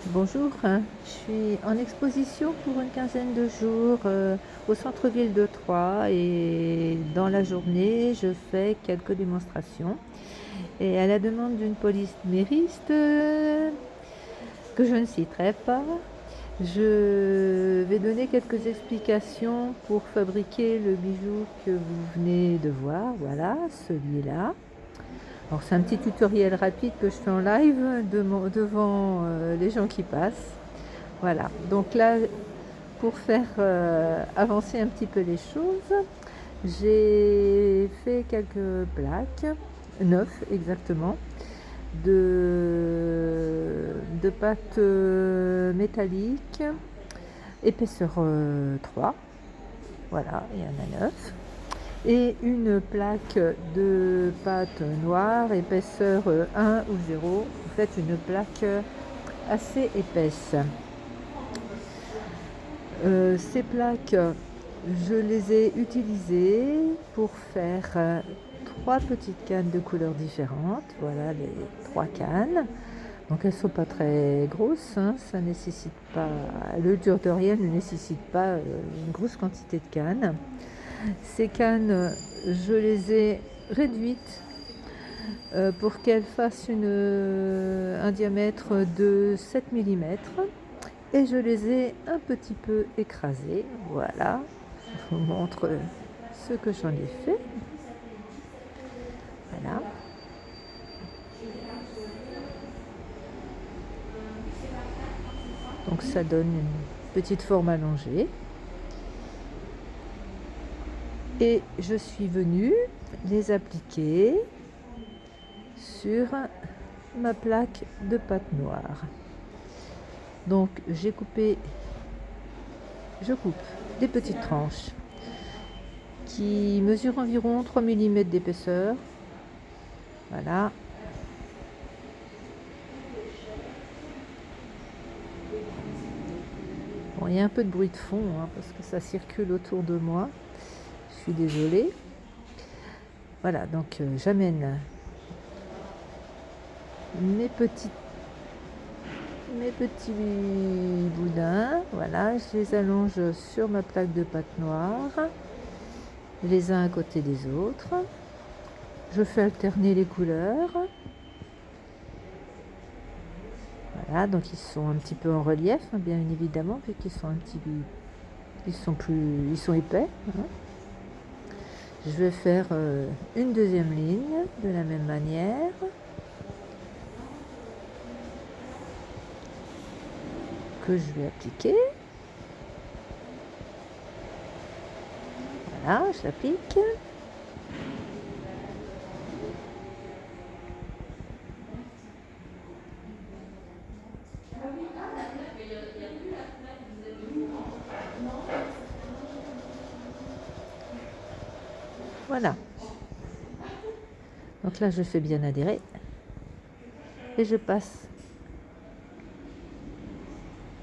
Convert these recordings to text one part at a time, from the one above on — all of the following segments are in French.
Bonjour, je suis en exposition pour une quinzaine de jours au centre-ville de Troyes et dans la journée, je fais quelques démonstrations. Et à la demande d'une polymériste que je ne citerai pas, je vais donner quelques explications pour fabriquer le bijou que vous venez de voir. Voilà, celui-là. Alors c'est un petit tutoriel rapide que je fais en live devant les gens qui passent. Voilà, donc là, pour faire avancer un petit peu les choses, j'ai fait quelques plaques, 9 exactement, de pâte métallique, épaisseur 3, voilà, il y en a 9. Et une plaque de pâte noire, épaisseur 1 ou 0, en fait une plaque assez épaisse. Ces plaques, je les ai utilisées pour faire 3 petites cannes de couleurs différentes. Voilà les 3 cannes. Donc elles ne sont pas très grosses, hein, ça nécessite pas, le tutoriel ne nécessite pas une grosse quantité de cannes. Ces cannes, je les ai réduites pour qu'elles fassent un diamètre de 7 mm. Et je les ai un petit peu écrasées. Voilà, je vous montre ce que j'en ai fait. Voilà. Donc ça donne une petite forme allongée. Et je suis venue les appliquer sur ma plaque de pâte noire. Donc je coupe des petites tranches qui mesurent environ 3 mm d'épaisseur. Voilà. Bon, il y a un peu de bruit de fond hein, parce que ça circule autour de moi. Je suis désolée. Voilà, donc j'amène mes petits boudins. Voilà, je les allonge sur ma plaque de pâte noire, les uns à côté des autres. Je fais alterner les couleurs. Voilà, donc ils sont un petit peu en relief, hein, bien évidemment, vu qu'ils sont ils sont épais. Hein. Je vais faire une deuxième ligne de la même manière. Que je vais appliquer. Voilà, je l'applique. Voilà. Donc là, je fais bien adhérer. Et je passe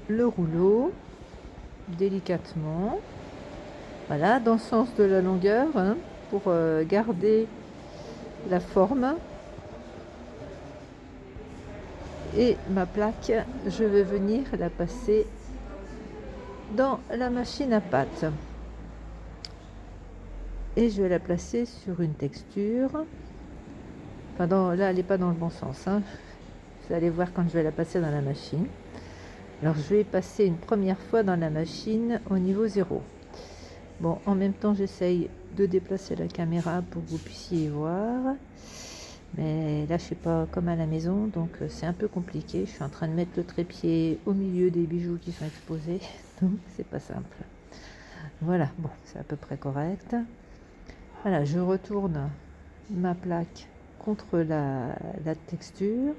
le rouleau délicatement. Voilà, dans le sens de la longueur, hein, pour garder la forme. Et ma plaque, je vais venir la passer dans la machine à pâte. Et je vais la placer sur une texture. Enfin, là, elle n'est pas dans le bon sens. Hein. Vous allez voir quand je vais la passer dans la machine. Alors, je vais passer une première fois dans la machine au niveau 0. Bon, en même temps, j'essaye de déplacer la caméra pour que vous puissiez voir. Mais là, je ne suis pas comme à la maison, donc c'est un peu compliqué. Je suis en train de mettre le trépied au milieu des bijoux qui sont exposés, donc c'est pas simple. Voilà, bon, c'est à peu près correct. Voilà, je retourne ma plaque contre la texture.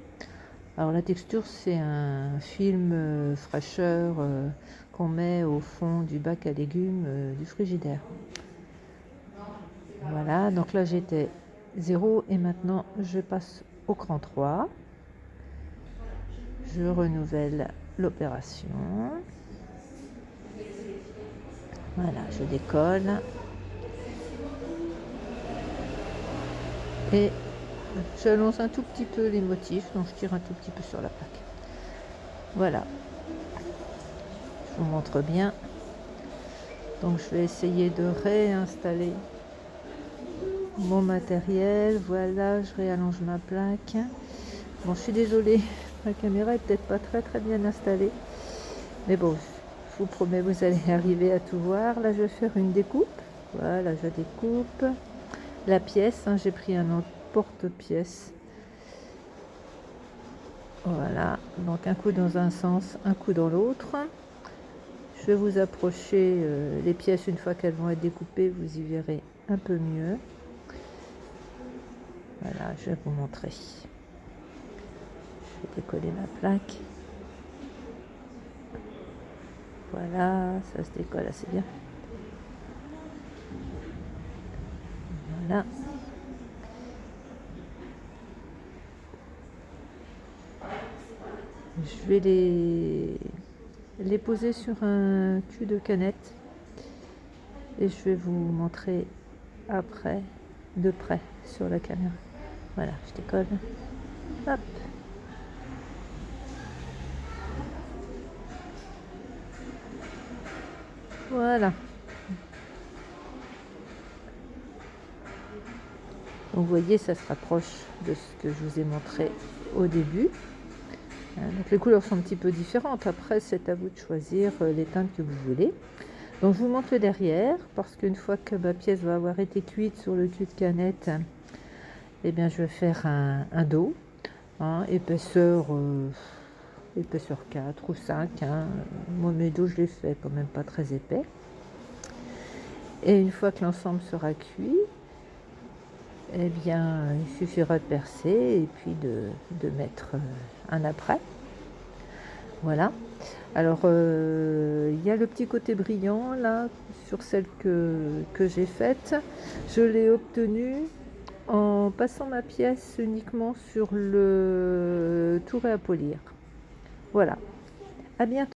Alors la texture, c'est un film fraîcheur qu'on met au fond du bac à légumes du frigidaire. Voilà, donc là j'étais 0 et maintenant je passe au cran 3. Je renouvelle l'opération. Voilà, je décolle. Et j'allonge un tout petit peu les motifs, donc je tire un tout petit peu sur la plaque. Voilà, je vous montre bien. Donc je vais essayer de réinstaller mon matériel. Voilà, je réallonge ma plaque. Bon, je suis désolée, la caméra est peut-être pas très bien installée, mais bon, je vous promets, vous allez arriver à tout voir. Là, je vais faire une découpe. Voilà, je découpe la pièce, hein, j'ai pris un porte-pièce. Voilà, donc un coup dans un sens, un coup dans l'autre. Je vais vous approcher les pièces une fois qu'elles vont être découpées, vous y verrez un peu mieux. Voilà, je vais vous montrer. Je vais décoller ma plaque. Voilà, ça se décolle assez bien. Voilà. Je vais les poser sur un cul de canette et je vais vous montrer après, de près, sur la caméra. Voilà, je décolle. Hop. Voilà. Donc vous voyez, ça se rapproche de ce que je vous ai montré au début. Donc les couleurs sont un petit peu différentes. Après, c'est à vous de choisir les teintes que vous voulez. Donc je vous montre le derrière, parce qu'une fois que ma pièce va avoir été cuite sur le cul de canette, eh bien je vais faire un dos, hein, épaisseur 4 ou 5. Hein. Moi mes dos je les fais quand même pas très épais. Et une fois que l'ensemble sera cuit, eh bien il suffira de percer et puis de mettre un après. Voilà. Alors il y a le petit côté brillant là sur celle que j'ai faite. Je l'ai obtenu en passant ma pièce uniquement sur le tour à polir. Voilà. À bientôt.